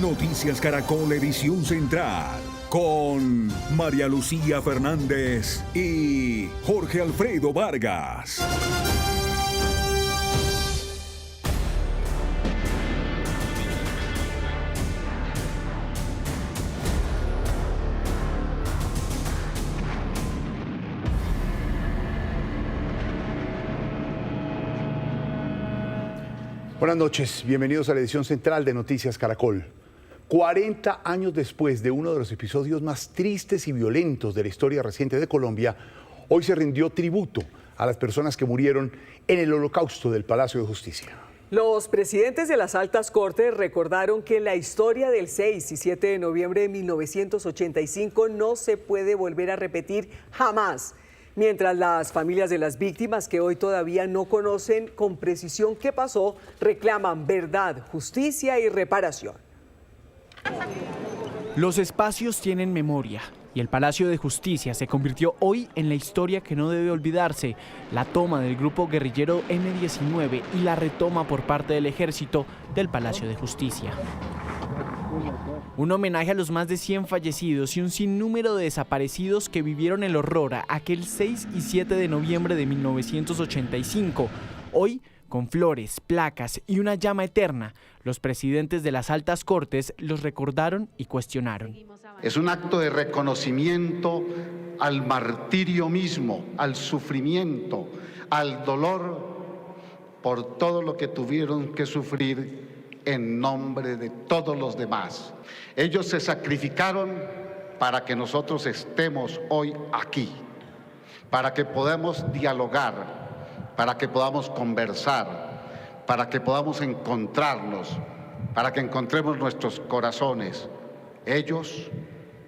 Noticias Caracol Edición Central, con María Lucía Fernández y Jorge Alfredo Vargas. Buenas noches, bienvenidos a la edición central de Noticias Caracol. 40 años después de uno de los episodios más tristes y violentos de la historia reciente de Colombia, hoy se rindió tributo a las personas que murieron en el holocausto del Palacio de Justicia. Los presidentes de las altas cortes recordaron que la historia del 6 y 7 de noviembre de 1985 no se puede volver a repetir jamás. Mientras las familias de las víctimas, que hoy todavía no conocen con precisión qué pasó, reclaman verdad, justicia y reparación. Los espacios tienen memoria y el Palacio de Justicia se convirtió hoy en la historia que no debe olvidarse: la toma del grupo guerrillero M-19 y la retoma por parte del ejército del Palacio de Justicia. Un homenaje a los más de 100 fallecidos y un sinnúmero de desaparecidos que vivieron el horror aquel 6 y 7 de noviembre de 1985. Hoy, con flores, placas y una llama eterna, los presidentes de las altas cortes los recordaron y cuestionaron. Es un acto de reconocimiento al martirio mismo, al sufrimiento, al dolor por todo lo que tuvieron que sufrir en nombre de todos los demás. Ellos se sacrificaron para que nosotros estemos hoy aquí, para que podamos dialogar, para que podamos conversar, para que podamos encontrarnos, para que encontremos nuestros corazones. Ellos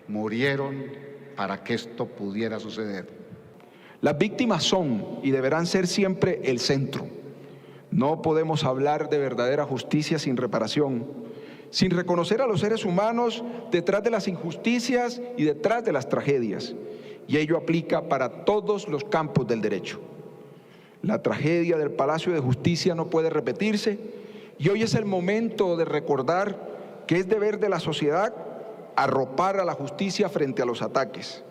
murieron para que esto pudiera suceder. Las víctimas son y deberán ser siempre el centro. No podemos hablar de verdadera justicia sin reparación, sin reconocer a los seres humanos detrás de las injusticias y detrás de las tragedias. Y ello aplica para todos los campos del derecho. La tragedia del Palacio de Justicia no puede repetirse y hoy es el momento de recordar que es deber de la sociedad arropar a la justicia frente a los ataques.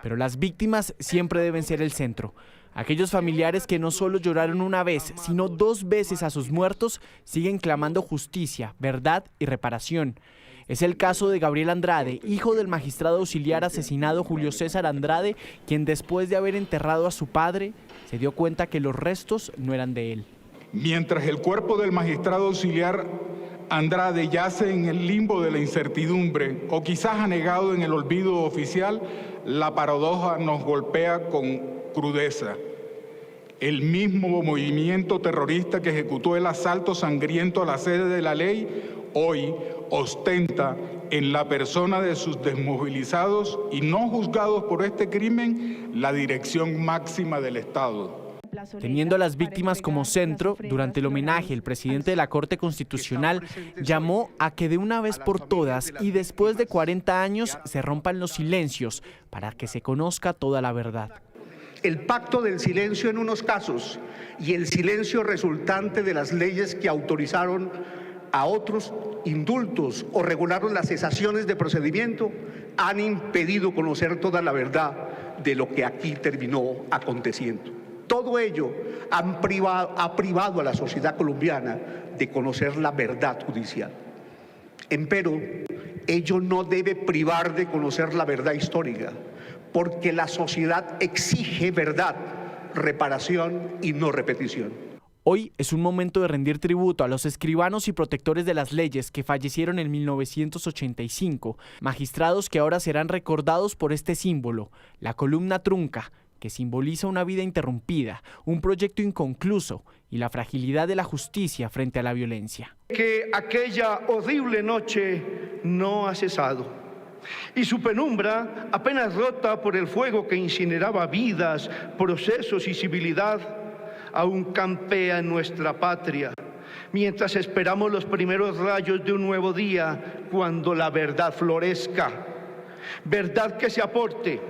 Pero las víctimas siempre deben ser el centro. Aquellos familiares que no solo lloraron una vez, sino 2 veces a sus muertos, siguen clamando justicia, verdad y reparación. Es el caso de Gabriel Andrade, hijo del magistrado auxiliar asesinado Julio César Andrade, quien después de haber enterrado a su padre, se dio cuenta que los restos no eran de él. Mientras el cuerpo del magistrado auxiliar Andrade yace en el limbo de la incertidumbre o quizás anegado en el olvido oficial, la paradoja nos golpea con crudeza. El mismo movimiento terrorista que ejecutó el asalto sangriento a la sede de la ley, hoy ostenta en la persona de sus desmovilizados y no juzgados por este crimen la dirección máxima del Estado. Teniendo a las víctimas como centro, durante el homenaje, el presidente de la Corte Constitucional llamó a que de una vez por todas y después de 40 años se rompan los silencios para que se conozca toda la verdad. El pacto del silencio en unos casos y el silencio resultante de las leyes que autorizaron a otros indultos o regularon las cesaciones de procedimiento han impedido conocer toda la verdad de lo que aquí terminó aconteciendo. Todo ello ha privado a la sociedad colombiana de conocer la verdad judicial. Empero, ello no debe privar de conocer la verdad histórica, porque la sociedad exige verdad, reparación y no repetición. Hoy es un momento de rendir tributo a los escribanos y protectores de las leyes que fallecieron en 1985, magistrados que ahora serán recordados por este símbolo, la columna trunca, que simboliza una vida interrumpida, un proyecto inconcluso y la fragilidad de la justicia frente a la violencia. Que aquella horrible noche no ha cesado y su penumbra, apenas rota por el fuego que incineraba vidas, procesos y civilidad, aún campea en nuestra patria, mientras esperamos los primeros rayos de un nuevo día, cuando la verdad florezca. Verdad que se aporte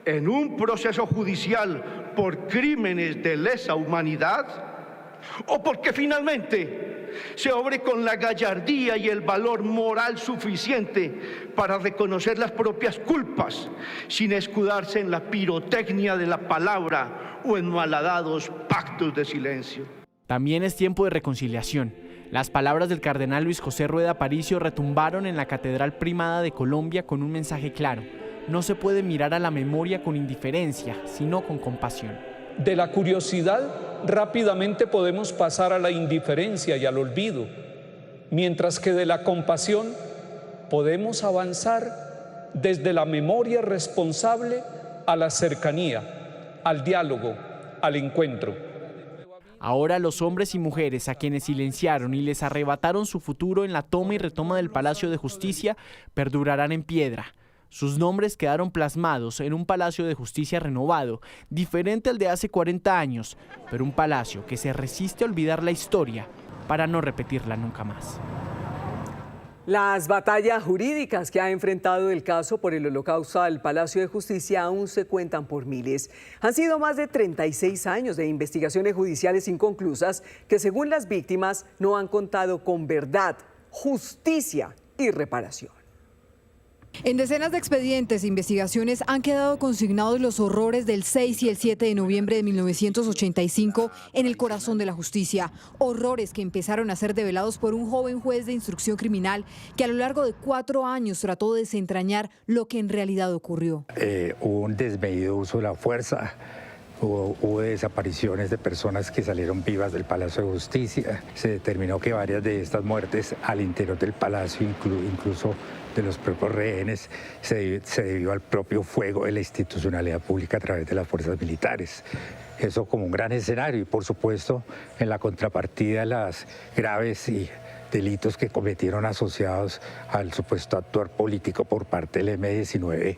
en un proceso judicial por crímenes de lesa humanidad, o porque finalmente se obre con la gallardía y el valor moral suficiente para reconocer las propias culpas, sin escudarse en la pirotecnia de la palabra o en malhadados pactos de silencio. También es tiempo de reconciliación. Las palabras del cardenal Luis José Rueda Aparicio retumbaron en la Catedral Primada de Colombia con un mensaje claro: no se puede mirar a la memoria con indiferencia, sino con compasión. De la curiosidad rápidamente podemos pasar a la indiferencia y al olvido, mientras que de la compasión podemos avanzar desde la memoria responsable a la cercanía, al diálogo, al encuentro. Ahora los hombres y mujeres a quienes silenciaron y les arrebataron su futuro en la toma y retoma del Palacio de Justicia perdurarán en piedra. Sus nombres quedaron plasmados en un Palacio de Justicia renovado, diferente al de hace 40 años, pero un palacio que se resiste a olvidar la historia para no repetirla nunca más. Las batallas jurídicas que ha enfrentado el caso por el holocausto al Palacio de Justicia aún se cuentan por miles. Han sido más de 36 años de investigaciones judiciales inconclusas que, según las víctimas, no han contado con verdad, justicia y reparación. En decenas de expedientes e investigaciones han quedado consignados los horrores del 6 y el 7 de noviembre de 1985 en el corazón de la justicia. Horrores que empezaron a ser develados por un joven juez de instrucción criminal que a lo largo de 4 años trató de desentrañar lo que en realidad ocurrió. Hubo un desmedido uso de la fuerza. Hubo desapariciones de personas que salieron vivas del Palacio de Justicia. Se determinó que varias de estas muertes al interior del palacio, incluso de los propios rehenes, se debió al propio fuego de la institucionalidad pública a través de las fuerzas militares. Eso como un gran escenario y, por supuesto, en la contrapartida, las graves delitos que cometieron asociados al supuesto actuar político por parte del M-19,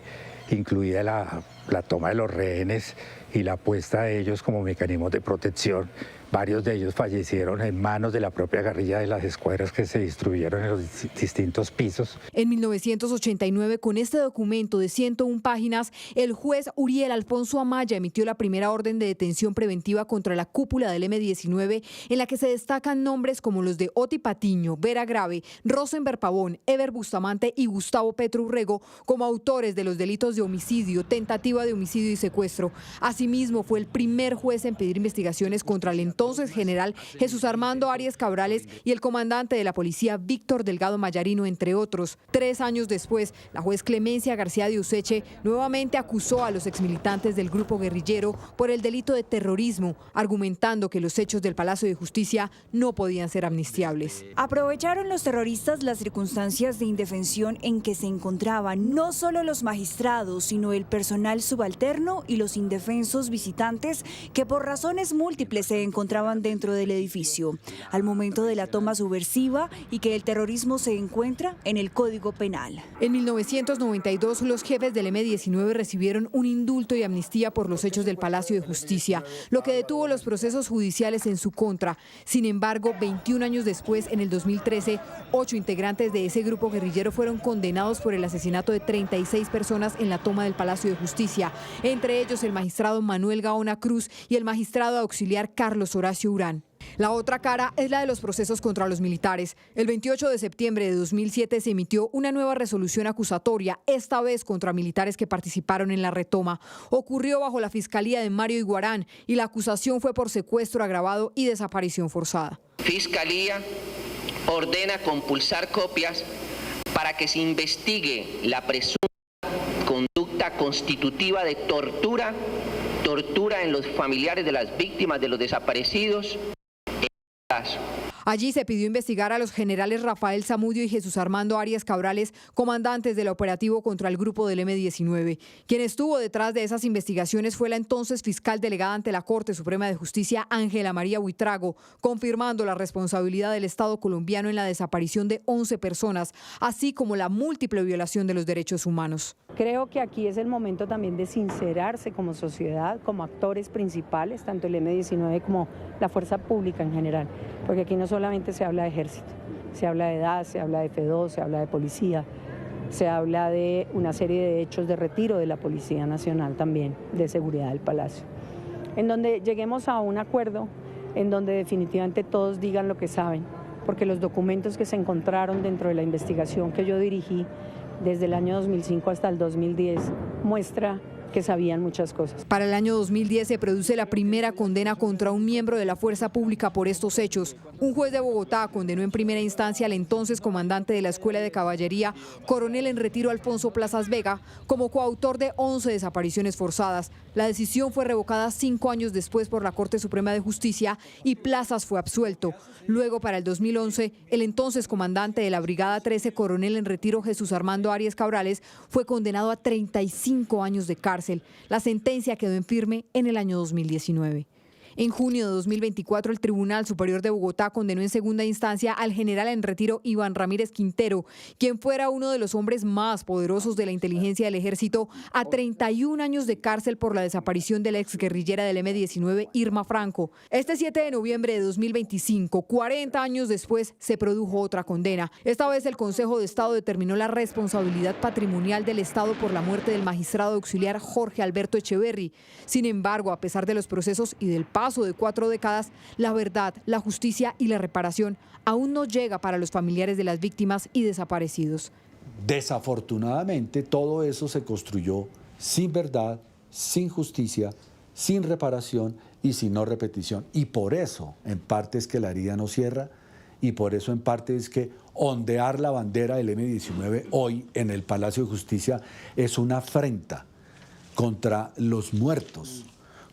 incluida la toma de los rehenes y la puesta de ellos como mecanismos de protección. Varios de ellos fallecieron en manos de la propia guerrilla de las escuadras que se distribuyeron en los distintos pisos. En 1989, con este documento de 101 páginas, el juez Uriel Alfonso Amaya emitió la primera orden de detención preventiva contra la cúpula del M-19, en la que se destacan nombres como los de Oti Patiño, Vera Grave, Rosenberg Pavón, Ever Bustamante y Gustavo Petro Urrego como autores de los delitos de homicidio, tentativa de homicidio y secuestro. Asimismo, fue el primer juez en pedir investigaciones contra el entonces general Jesús Armando Arias Cabrales y el comandante de la policía Víctor Delgado Mayarino, entre otros. 3 años después, la juez Clemencia García de Useche nuevamente acusó a los exmilitantes del grupo guerrillero por el delito de terrorismo, argumentando que los hechos del Palacio de Justicia no podían ser amnistiables. Aprovecharon los terroristas las circunstancias de indefensión en que se encontraban no solo los magistrados, sino el personal subalterno y los indefensos visitantes que por razones múltiples se encontraban dentro del edificio, al momento de la toma subversiva y que el terrorismo se encuentra en el Código Penal. En 1992, los jefes del M-19 recibieron un indulto y amnistía por los hechos del Palacio de Justicia, lo que detuvo los procesos judiciales en su contra. Sin embargo, 21 años después, en el 2013, 8 integrantes de ese grupo guerrillero fueron condenados por el asesinato de 36 personas en la toma del Palacio de Justicia, entre ellos el magistrado Manuel Gaona Cruz y el magistrado auxiliar Carlos Horacio Urán. La otra cara es la de los procesos contra los militares. El 28 de septiembre de 2007 se emitió una nueva resolución acusatoria, esta vez contra militares que participaron en la retoma. Ocurrió bajo la fiscalía de Mario Iguarán y la acusación fue por secuestro agravado y desaparición forzada. Fiscalía ordena compulsar copias para que se investigue la presunta conducta constitutiva de tortura en los familiares de las víctimas de los desaparecidos. Allí se pidió investigar a los generales Rafael Zamudio y Jesús Armando Arias Cabrales, comandantes del operativo contra el grupo del M-19. Quien estuvo detrás de esas investigaciones fue la entonces fiscal delegada ante la Corte Suprema de Justicia, Ángela María Buitrago, confirmando la responsabilidad del Estado colombiano en la desaparición de 11 personas, así como la múltiple violación de los derechos humanos. Creo que aquí es el momento también de sincerarse como sociedad, como actores principales, tanto el M-19 como la fuerza pública en general, porque aquí no solamente se habla de ejército, se habla de edad, se habla de F2, se habla de policía, se habla de una serie de hechos de retiro de la Policía Nacional también, de seguridad del Palacio, en donde lleguemos a un acuerdo, en donde definitivamente todos digan lo que saben, porque los documentos que se encontraron dentro de la investigación que yo dirigí desde el año 2005 hasta el 2010 muestra que sabían muchas cosas. Para el año 2010 se produce la primera condena contra un miembro de la fuerza pública por estos hechos. Un juez de Bogotá condenó en primera instancia al entonces comandante de la Escuela de Caballería, coronel en retiro Alfonso Plazas Vega, como coautor de 11 desapariciones forzadas. La decisión fue revocada 5 años después por la Corte Suprema de Justicia y Plazas fue absuelto. Luego, para el 2011, el entonces comandante de la Brigada 13, coronel en retiro Jesús Armando Arias Cabrales, fue condenado a 35 años de cárcel. La sentencia quedó en firme en el año 2019. En junio de 2024, el Tribunal Superior de Bogotá condenó en segunda instancia al general en retiro Iván Ramírez Quintero, quien fuera uno de los hombres más poderosos de la inteligencia del ejército, a 31 años de cárcel por la desaparición de la exguerrillera del M-19, Irma Franco. Este 7 de noviembre de 2025, 40 años después, se produjo otra condena. Esta vez el Consejo de Estado determinó la responsabilidad patrimonial del Estado por la muerte del magistrado auxiliar Jorge Alberto Echeverry. Sin embargo, a pesar de los procesos y del paso de 4 décadas, la verdad, la justicia y la reparación aún no llega para los familiares de las víctimas y desaparecidos. Desafortunadamente, todo eso se construyó sin verdad, sin justicia, sin reparación y sin no repetición. Y por eso, en parte, es que la herida no cierra y por eso, en parte, es que ondear la bandera del M-19 hoy en el Palacio de Justicia es una afrenta contra los muertos,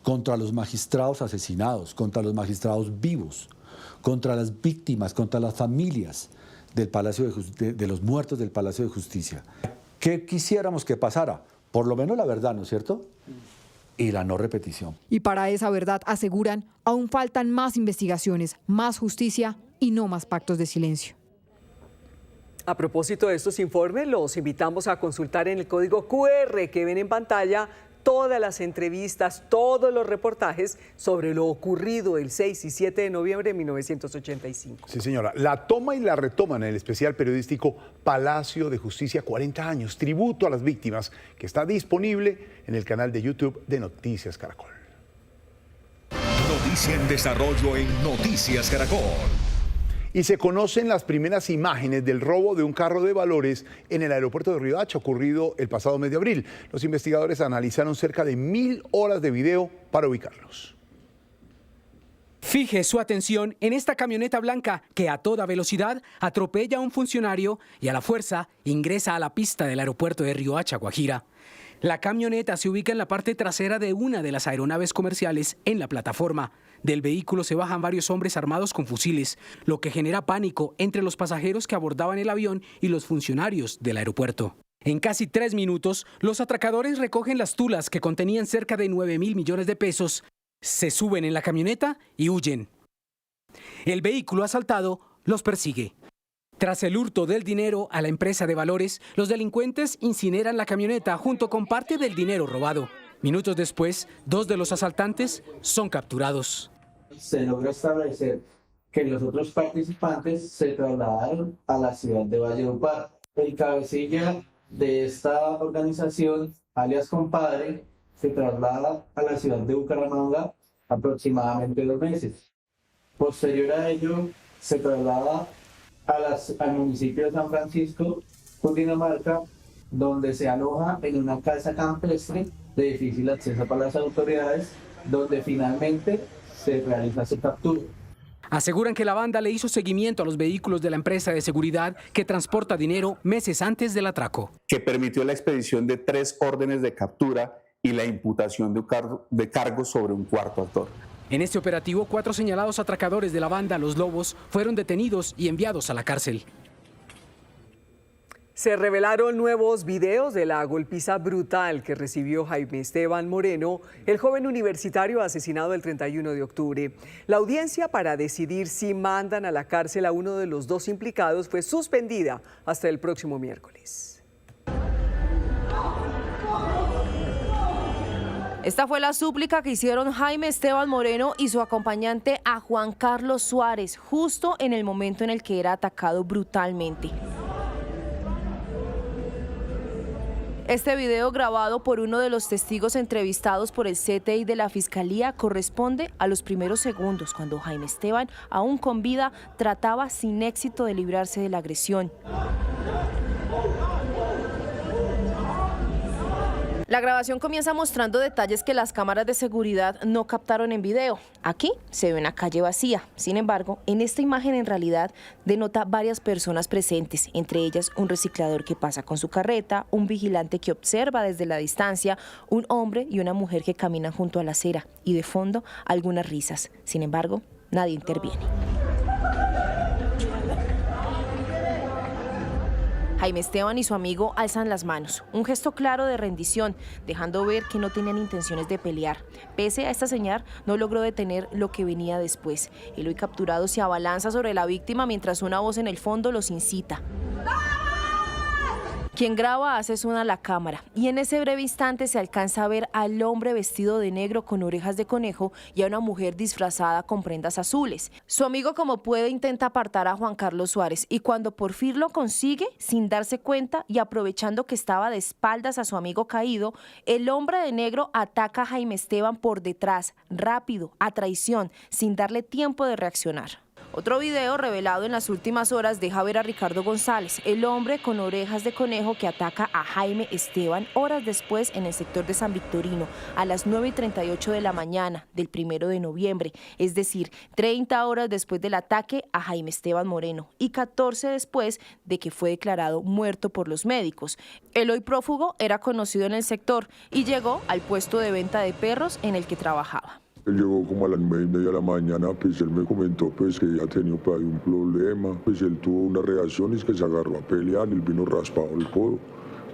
contra los magistrados asesinados, contra los magistrados vivos, contra las víctimas, contra las familias del Palacio de los muertos del Palacio de Justicia. ¿Qué quisiéramos que pasara? Por lo menos la verdad, ¿no es cierto? Y la no repetición. Y para esa verdad, aseguran, aún faltan más investigaciones, más justicia y no más pactos de silencio. A propósito de estos informes, los invitamos a consultar en el código QR que ven en pantalla todas las entrevistas, todos los reportajes sobre lo ocurrido el 6 y 7 de noviembre de 1985. Sí, señora. La toma y la retoma en el especial periodístico Palacio de Justicia 40 años, tributo a las víctimas, que está disponible en el canal de YouTube de Noticias Caracol. Noticia en desarrollo en Noticias Caracol. Y se conocen las primeras imágenes del robo de un carro de valores en el aeropuerto de Riohacha, ocurrido el pasado mes de abril. Los investigadores analizaron cerca de 1000 horas de video para ubicarlos. Fije su atención en esta camioneta blanca que a toda velocidad atropella a un funcionario y a la fuerza ingresa a la pista del aeropuerto de Riohacha, Guajira. La camioneta se ubica en la parte trasera de una de las aeronaves comerciales en la plataforma. Del vehículo se bajan varios hombres armados con fusiles, lo que genera pánico entre los pasajeros que abordaban el avión y los funcionarios del aeropuerto. En casi 3 minutos, los atracadores recogen las tulas que contenían cerca de 9.000 millones de pesos, se suben en la camioneta y huyen. El vehículo asaltado los persigue. Tras el hurto del dinero a la empresa de valores, los delincuentes incineran la camioneta junto con parte del dinero robado. Minutos después, 2 de los asaltantes son capturados. Se logra establecer que los otros participantes se trasladaron a la ciudad de Valledupar. El cabecilla de esta organización, alias Compadre, se traslada a la ciudad de Bucaramanga aproximadamente 2 meses. Posterior a ello, se traslada al municipio de San Francisco, Cundinamarca, donde se aloja en una casa campestre de difícil acceso para las autoridades, donde finalmente se realiza su captura. Aseguran que la banda le hizo seguimiento a los vehículos de la empresa de seguridad que transporta dinero meses antes del atraco. Que permitió la expedición de 3 órdenes de captura y la imputación de cargos sobre un cuarto actor. En este operativo, 4 señalados atracadores de la banda Los Lobos fueron detenidos y enviados a la cárcel. Se revelaron nuevos videos de la golpiza brutal que recibió Jaime Esteban Moreno, el joven universitario asesinado el 31 de octubre. La audiencia para decidir si mandan a la cárcel a uno de los 2 implicados fue suspendida hasta el próximo miércoles. Esta fue la súplica que hicieron Jaime Esteban Moreno y su acompañante a Juan Carlos Suárez, justo en el momento en el que era atacado brutalmente. Este video, grabado por uno de los testigos entrevistados por el CTI de la Fiscalía, corresponde a los primeros segundos cuando Jaime Esteban, aún con vida, trataba sin éxito de librarse de la agresión. La grabación comienza mostrando detalles que las cámaras de seguridad no captaron en video. Aquí se ve una calle vacía. Sin embargo, en esta imagen en realidad denota varias personas presentes, entre ellas un reciclador que pasa con su carreta, un vigilante que observa desde la distancia, un hombre y una mujer que caminan junto a la acera y de fondo algunas risas. Sin embargo, nadie interviene. Jaime Esteban y su amigo alzan las manos, un gesto claro de rendición, dejando ver que no tenían intenciones de pelear. Pese a esta señal, no logró detener lo que venía después. El hoy capturado se abalanza sobre la víctima mientras una voz en el fondo los incita. Quien graba hace sonar la cámara y en ese breve instante se alcanza a ver al hombre vestido de negro con orejas de conejo y a una mujer disfrazada con prendas azules. Su amigo, como puede, intenta apartar a Juan Carlos Suárez y cuando por fin lo consigue, sin darse cuenta y aprovechando que estaba de espaldas a su amigo caído, el hombre de negro ataca a Jaime Esteban por detrás, rápido, a traición, sin darle tiempo de reaccionar. Otro video revelado en las últimas horas deja ver a Ricardo González, el hombre con orejas de conejo que ataca a Jaime Esteban horas después en el sector de San Victorino, a las 9:38 de la mañana del 1 de noviembre, es decir, 30 horas después del ataque a Jaime Esteban Moreno y 14 después de que fue declarado muerto por los médicos. El hoy prófugo era conocido en el sector y llegó al puesto de venta de perros en el que trabajaba. Él llegó como a las 9:30 de la mañana, pues él me comentó pues que ya tenía por ahí un problema, pues él tuvo unas reacciones que se agarró a pelear, él vino raspado el codo,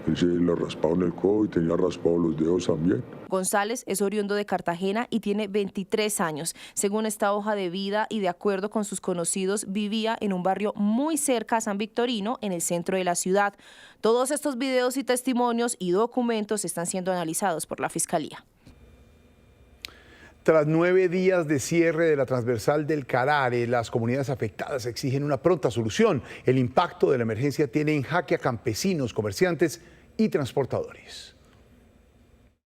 él se le raspado en el codo y tenía raspado los dedos también. González es oriundo de Cartagena y tiene 23 años. Según esta hoja de vida y de acuerdo con sus conocidos, vivía en un barrio muy cerca a San Victorino, en el centro de la ciudad. Todos estos videos y testimonios y documentos están siendo analizados por la Fiscalía. Tras 9 días de cierre de la transversal del Carare, las comunidades afectadas exigen una pronta solución. El impacto de la emergencia tiene en jaque a campesinos, comerciantes y transportadores.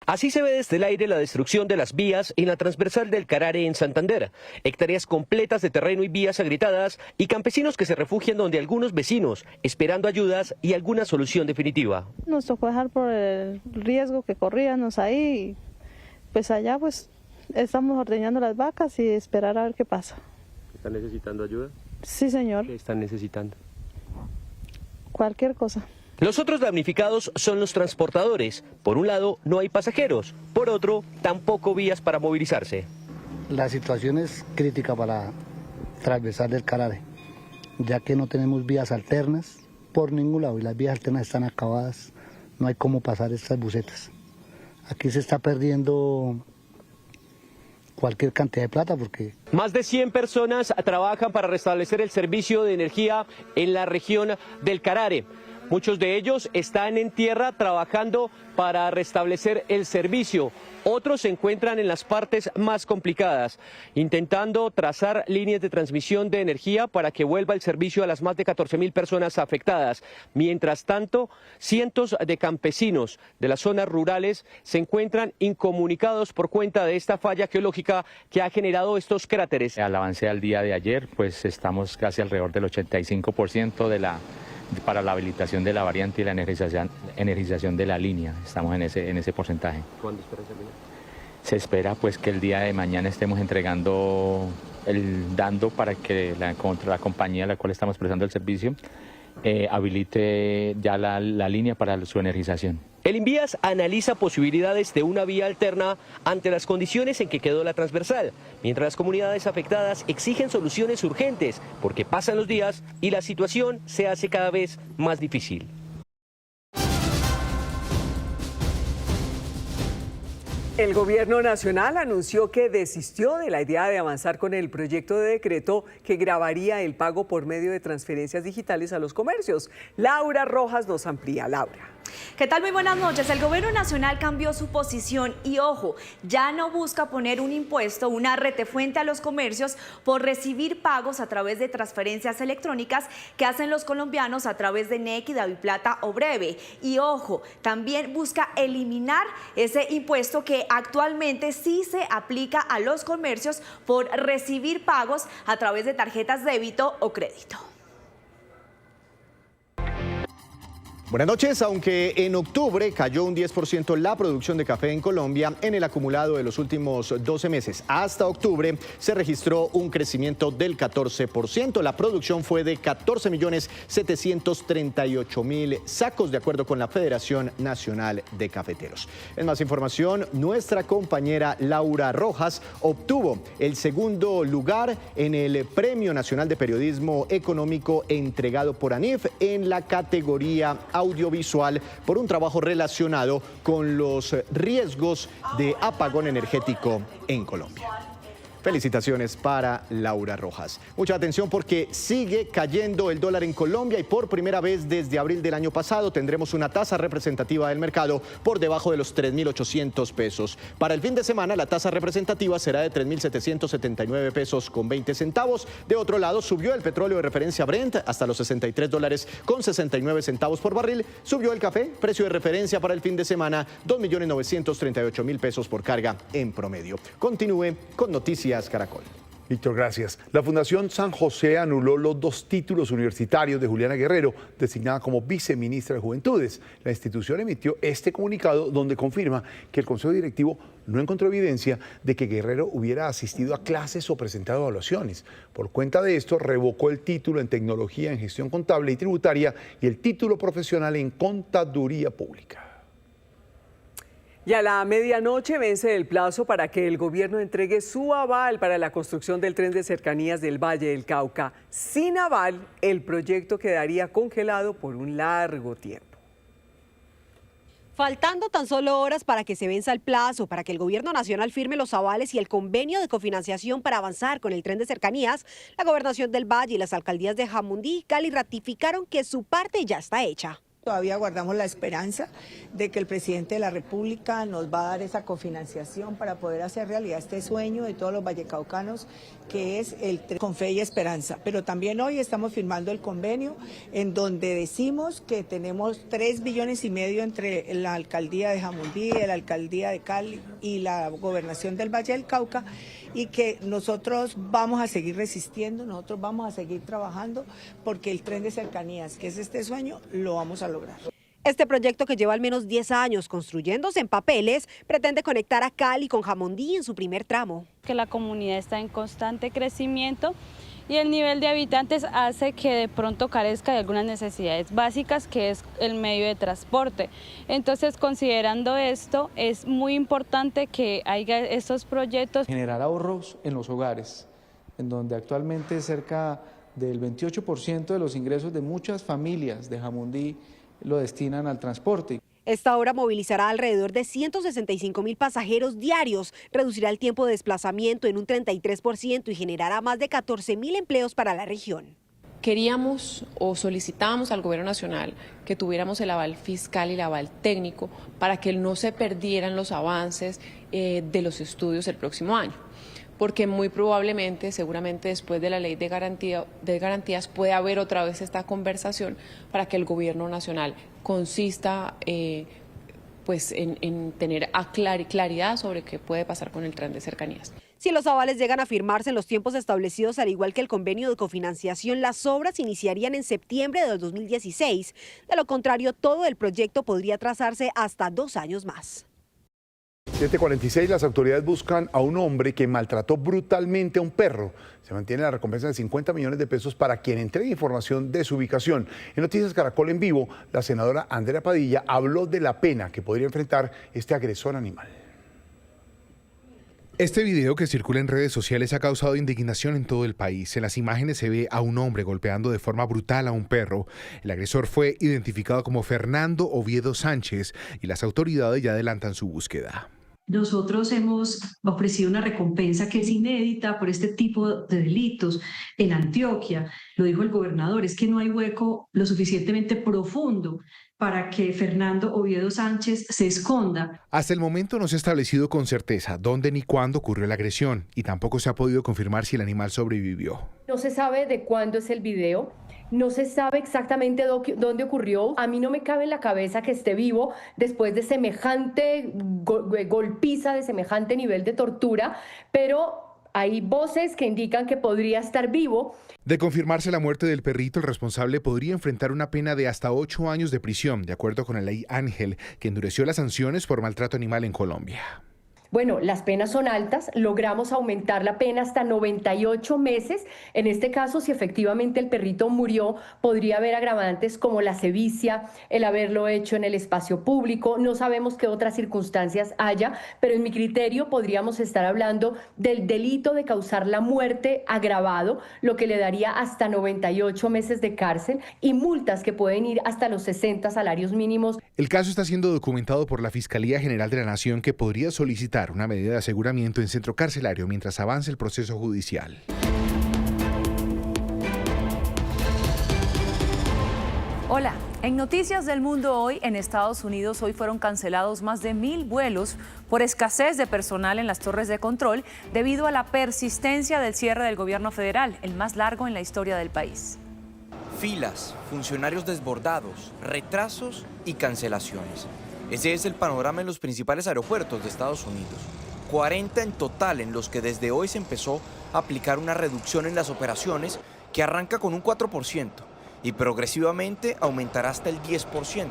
Así se ve desde el aire la destrucción de las vías en la transversal del Carare en Santander. Hectáreas completas de terreno y vías agrietadas y campesinos que se refugian donde algunos vecinos, esperando ayudas y alguna solución definitiva. Nos tocó dejar por el riesgo que corríamos ahí, pues allá pues estamos ordeñando las vacas y esperar a ver qué pasa. ¿Están necesitando ayuda? Sí, señor. ¿Qué están necesitando? Cualquier cosa. Los otros damnificados son los transportadores. Por un lado, no hay pasajeros. Por otro, tampoco vías para movilizarse. La situación es crítica para transversal del Carare, ya que no tenemos vías alternas por ningún lado y las vías alternas están acabadas. No hay cómo pasar estas busetas. Aquí se está perdiendo cualquier cantidad de plata porque... Más de 100 personas trabajan para restablecer el servicio de energía en la región del Carare. Muchos de ellos están en tierra trabajando para restablecer el servicio. Otros se encuentran en las partes más complicadas, intentando trazar líneas de transmisión de energía para que vuelva el servicio a las más de 14.000 personas afectadas. Mientras tanto, cientos de campesinos de las zonas rurales se encuentran incomunicados por cuenta de esta falla geológica que ha generado estos cráteres. Al avance al día de ayer, pues estamos casi alrededor del 85% para la habilitación de la variante y la energización de la línea. Estamos en ese porcentaje. ¿Cuándo espera esa línea? Se espera pues que el día de mañana estemos dando para que la compañía a la cual estamos prestando el servicio habilite ya la línea para su energización. El Invías analiza posibilidades de una vía alterna ante las condiciones en que quedó la transversal, mientras las comunidades afectadas exigen soluciones urgentes porque pasan los días y la situación se hace cada vez más difícil. El gobierno nacional anunció que desistió de la idea de avanzar con el proyecto de decreto que grabaría el pago por medio de transferencias digitales a los comercios. Laura Rojas nos amplía. Laura. ¿Qué tal? Muy buenas noches. El gobierno nacional cambió su posición y, ojo, ya no busca poner un impuesto, una retefuente a los comercios por recibir pagos a través de transferencias electrónicas que hacen los colombianos a través de Nequi, Daviplata o Breve. Y, ojo, también busca eliminar ese impuesto que actualmente sí se aplica a los comercios por recibir pagos a través de tarjetas débito o crédito. Buenas noches. Aunque en octubre cayó un 10% la producción de café en Colombia, en el acumulado de los últimos 12 meses hasta octubre se registró un crecimiento del 14%. La producción fue de 14.738.000 sacos, de acuerdo con la Federación Nacional de Cafeteros. En más información, nuestra compañera Laura Rojas obtuvo el segundo lugar en el Premio Nacional de Periodismo Económico entregado por ANIF en la categoría audiovisual por un trabajo relacionado con los riesgos de apagón energético en Colombia. Felicitaciones para Laura Rojas. Mucha atención porque sigue cayendo el dólar en Colombia y por primera vez desde abril del año pasado tendremos una tasa representativa del mercado por debajo de los 3.800 pesos. Para el fin de semana la tasa representativa será de 3.779 pesos con 20 centavos. De otro lado, subió el petróleo de referencia Brent hasta los $63.69 por barril. Subió el café, precio de referencia para el fin de semana, 2.938.000 pesos por carga en promedio. Continúe con Noticias Caracol. Víctor, gracias. La Fundación San José anuló los 2 títulos universitarios de Juliana Guerrero, designada como viceministra de Juventudes. La institución emitió este comunicado donde confirma que el Consejo Directivo no encontró evidencia de que Guerrero hubiera asistido a clases o presentado evaluaciones. Por cuenta de esto, revocó el título en Tecnología en Gestión Contable y Tributaria y el título profesional en Contaduría Pública. Y a la medianoche vence el plazo para que el gobierno entregue su aval para la construcción del tren de cercanías del Valle del Cauca. Sin aval, el proyecto quedaría congelado por un largo tiempo. Faltando tan solo horas para que se venza el plazo, para que el gobierno nacional firme los avales y el convenio de cofinanciación para avanzar con el tren de cercanías, la gobernación del Valle y las alcaldías de Jamundí y Cali ratificaron que su parte ya está hecha. Todavía guardamos la esperanza de que el presidente de la República nos va a dar esa cofinanciación para poder hacer realidad este sueño de todos los vallecaucanos, que es el tren con fe y esperanza. Pero también hoy estamos firmando el convenio en donde decimos que tenemos 3,5 billones entre la alcaldía de Jamundí, la alcaldía de Cali y la gobernación del Valle del Cauca, y que nosotros vamos a seguir resistiendo, nosotros vamos a seguir trabajando porque el tren de cercanías, que es este sueño, lo vamos a lograr. Este proyecto, que lleva al menos 10 años construyéndose en papeles, pretende conectar a Cali con Jamundí en su primer tramo. Que la comunidad está en constante crecimiento y el nivel de habitantes hace que de pronto carezca de algunas necesidades básicas, que es el medio de transporte. Entonces, considerando esto, es muy importante que haya estos proyectos. Generar ahorros en los hogares, en donde actualmente cerca del 28% de los ingresos de muchas familias de Jamundí lo destinan al transporte. Esta obra movilizará alrededor de 165.000 pasajeros diarios, reducirá el tiempo de desplazamiento en un 33% y generará más de 14.000 empleos para la región. Queríamos o solicitábamos al gobierno nacional que tuviéramos el aval fiscal y el aval técnico para que no se perdieran los avances de los estudios el próximo año, porque muy probablemente, seguramente después de la ley de garantías puede haber otra vez esta conversación para que el gobierno nacional consista pues en tener claridad sobre qué puede pasar con el tren de cercanías. Si los avales llegan a firmarse en los tiempos establecidos, al igual que el convenio de cofinanciación, las obras iniciarían en septiembre de 2016. De lo contrario, todo el proyecto podría atrasarse hasta 2 años más. 7:46, las autoridades buscan a un hombre que maltrató brutalmente a un perro. Se mantiene la recompensa de 50 millones de pesos para quien entregue información de su ubicación. En Noticias Caracol en vivo, la senadora Andrea Padilla habló de la pena que podría enfrentar este agresor animal. Este video, que circula en redes sociales, ha causado indignación en todo el país. En las imágenes se ve a un hombre golpeando de forma brutal a un perro. El agresor fue identificado como Fernando Oviedo Sánchez y las autoridades ya adelantan su búsqueda. Nosotros hemos ofrecido una recompensa que es inédita por este tipo de delitos en Antioquia. Lo dijo el gobernador, es que no hay hueco lo suficientemente profundo para que Fernando Oviedo Sánchez se esconda. Hasta el momento no se ha establecido con certeza dónde ni cuándo ocurrió la agresión y tampoco se ha podido confirmar si el animal sobrevivió. No se sabe de cuándo es el video. No se sabe exactamente dónde ocurrió. A mí no me cabe en la cabeza que esté vivo después de semejante golpiza, de semejante nivel de tortura, pero hay voces que indican que podría estar vivo. De confirmarse la muerte del perrito, el responsable podría enfrentar una pena de hasta 8 años de prisión, de acuerdo con la ley Ángel, que endureció las sanciones por maltrato animal en Colombia. Bueno, las penas son altas, logramos aumentar la pena hasta 98 meses. En este caso, si efectivamente el perrito murió, podría haber agravantes como la sevicia, el haberlo hecho en el espacio público. No sabemos qué otras circunstancias haya, pero en mi criterio podríamos estar hablando del delito de causar la muerte agravado, lo que le daría hasta 98 meses de cárcel y multas que pueden ir hasta los 60 salarios mínimos. El caso está siendo documentado por la Fiscalía General de la Nación, que podría solicitar una medida de aseguramiento en centro carcelario mientras avance el proceso judicial. Hola, en Noticias del Mundo hoy, en Estados Unidos hoy fueron cancelados más de 1.000 vuelos por escasez de personal en las torres de control debido a la persistencia del cierre del gobierno federal, el más largo en la historia del país. Filas, funcionarios desbordados, retrasos y cancelaciones. Ese es el panorama en los principales aeropuertos de Estados Unidos. 40 en total en los que desde hoy se empezó a aplicar una reducción en las operaciones que arranca con un 4% y progresivamente aumentará hasta el 10%.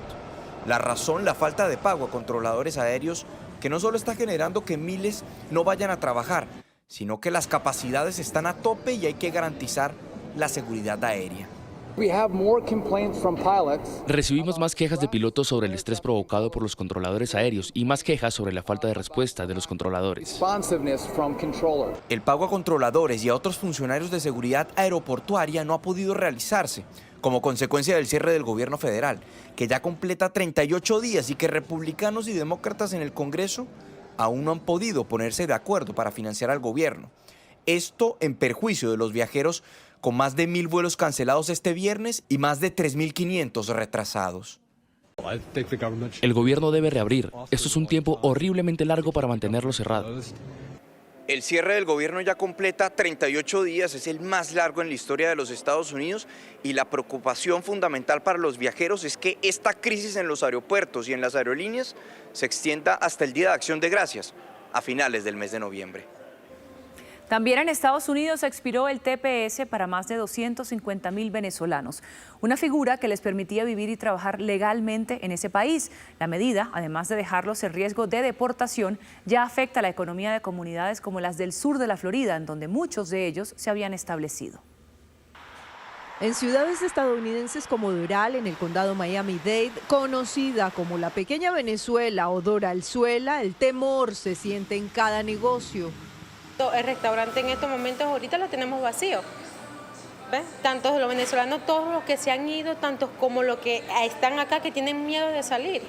La razón, la falta de pago a controladores aéreos, que no solo está generando que miles no vayan a trabajar, sino que las capacidades están a tope y hay que garantizar la seguridad aérea. Recibimos más quejas de pilotos sobre el estrés provocado por los controladores aéreos y más quejas sobre la falta de respuesta de los controladores. El pago a controladores y a otros funcionarios de seguridad aeroportuaria no ha podido realizarse como consecuencia del cierre del gobierno federal, que ya completa 38 días y que republicanos y demócratas en el Congreso aún no han podido ponerse de acuerdo para financiar al gobierno. Esto en perjuicio de los viajeros, con más de 1.000 vuelos cancelados este viernes y más de 3.500 retrasados. El gobierno debe reabrir. Esto es un tiempo horriblemente largo para mantenerlo cerrado. El cierre del gobierno ya completa 38 días, es el más largo en la historia de los Estados Unidos y la preocupación fundamental para los viajeros es que esta crisis en los aeropuertos y en las aerolíneas se extienda hasta el Día de Acción de Gracias, a finales del mes de noviembre. También en Estados Unidos expiró el TPS para más de 250.000 venezolanos, una figura que les permitía vivir y trabajar legalmente en ese país. La medida, además de dejarlos en riesgo de deportación, ya afecta a la economía de comunidades como las del sur de la Florida, en donde muchos de ellos se habían establecido. En ciudades estadounidenses como Doral, en el condado Miami-Dade, conocida como la pequeña Venezuela o Doralzuela, el temor se siente en cada negocio. El restaurante en estos momentos ahorita lo tenemos vacío. ¿Ves? Tanto los venezolanos, todos los que se han ido, tantos como los que están acá que tienen miedo de salir.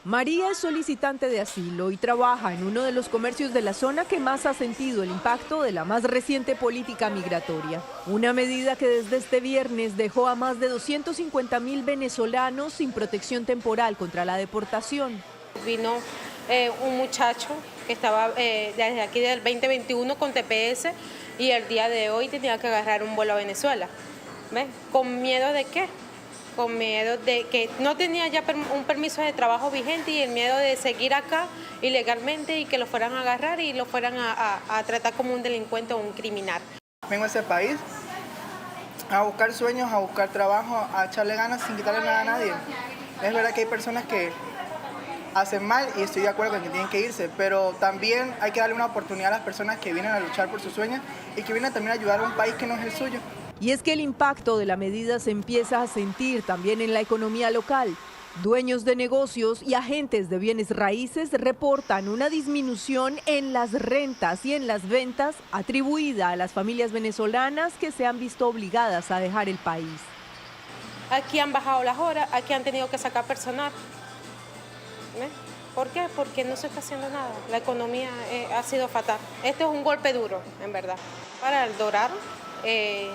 María es solicitante de asilo y trabaja en uno de los comercios de la zona que más ha sentido el impacto de la más reciente política migratoria. Una medida que desde este viernes dejó a más de 250.000 venezolanos sin protección temporal contra la deportación. Vino un muchacho que estaba desde aquí del 2021 con TPS y el día de hoy tenía que agarrar un vuelo a Venezuela. ¿Ves? ¿Con miedo de qué? Con miedo de que no tenía ya un permiso de trabajo vigente y el miedo de seguir acá ilegalmente y que lo fueran a agarrar y lo fueran a tratar como un delincuente o un criminal. Vengo a ese país a buscar sueños, a buscar trabajo, a echarle ganas sin quitarle nada a nadie. Es verdad que hay personas que hacen mal y estoy de acuerdo en que tienen que irse, pero también hay que darle una oportunidad a las personas que vienen a luchar por sus sueños y que vienen también a ayudar a un país que no es el suyo. Y es que el impacto de la medida se empieza a sentir también en la economía local. Dueños de negocios y agentes de bienes raíces reportan una disminución en las rentas y en las ventas atribuida a las familias venezolanas que se han visto obligadas a dejar el país. Aquí han bajado las horas, aquí han tenido que sacar personal. ¿Por qué? Porque no se está haciendo nada. La economía ha sido fatal. Este es un golpe duro, en verdad. Para el Dorar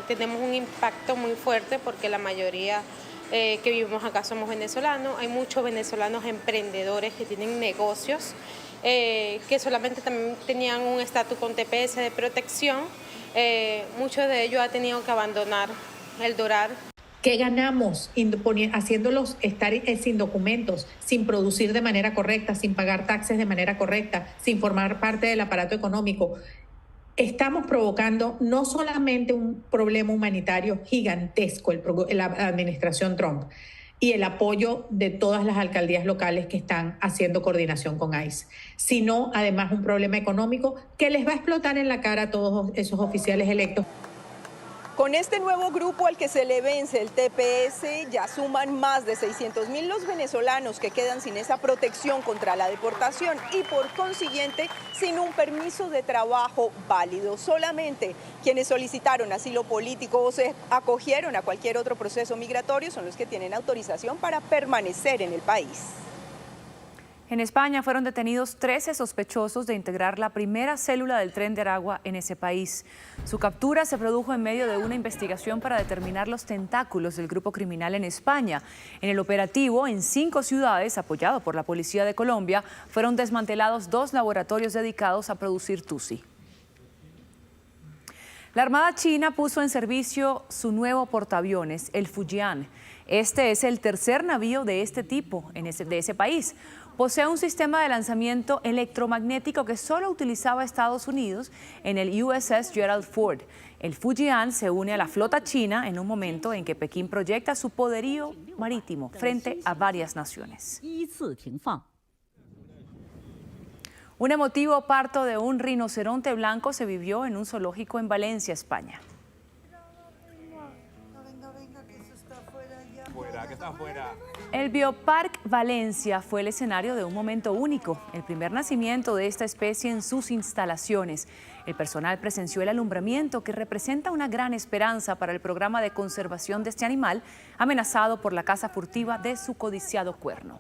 tenemos un impacto muy fuerte porque la mayoría que vivimos acá somos venezolanos. Hay muchos venezolanos emprendedores que tienen negocios que solamente también tenían un estatus con TPS de protección. Muchos de ellos han tenido que abandonar el Dorar. ¿Qué ganamos haciéndolos estar sin documentos, sin producir de manera correcta, sin pagar taxes de manera correcta, sin formar parte del aparato económico? Estamos provocando no solamente un problema humanitario gigantesco, la administración Trump, y el apoyo de todas las alcaldías locales que están haciendo coordinación con ICE, sino además un problema económico que les va a explotar en la cara a todos esos oficiales electos. Con este nuevo grupo al que se le vence el TPS, ya suman más de 600.000 los venezolanos que quedan sin esa protección contra la deportación y por consiguiente sin un permiso de trabajo válido. Solamente quienes solicitaron asilo político o se acogieron a cualquier otro proceso migratorio son los que tienen autorización para permanecer en el país. En España fueron detenidos 13 sospechosos de integrar la primera célula del Tren de Aragua en ese país. Su captura se produjo en medio de una investigación para determinar los tentáculos del grupo criminal en España. En el operativo, en 5 ciudades, apoyado por la Policía de Colombia, fueron desmantelados 2 laboratorios dedicados a producir tusi. La Armada China puso en servicio su nuevo portaaviones, el Fujian. Este es el tercer navío de este tipo de ese país. Posee un sistema de lanzamiento electromagnético que solo utilizaba Estados Unidos en el USS Gerald Ford. El Fujian se une a la flota china en un momento en que Pekín proyecta su poderío marítimo frente a varias naciones. Un emotivo parto de un rinoceronte blanco se vivió en un zoológico en Valencia, España. El Biopark Valencia fue el escenario de un momento único, el primer nacimiento de esta especie en sus instalaciones. El personal presenció el alumbramiento que representa una gran esperanza para el programa de conservación de este animal amenazado por la caza furtiva de su codiciado cuerno.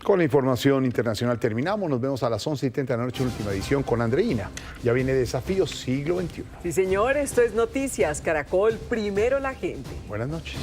Con la información internacional terminamos. Nos vemos a las 11:30 de la noche, última edición con Andreina. Ya viene Desafíos Siglo XXI. Sí, señor, esto es Noticias Caracol, primero la gente. Buenas noches.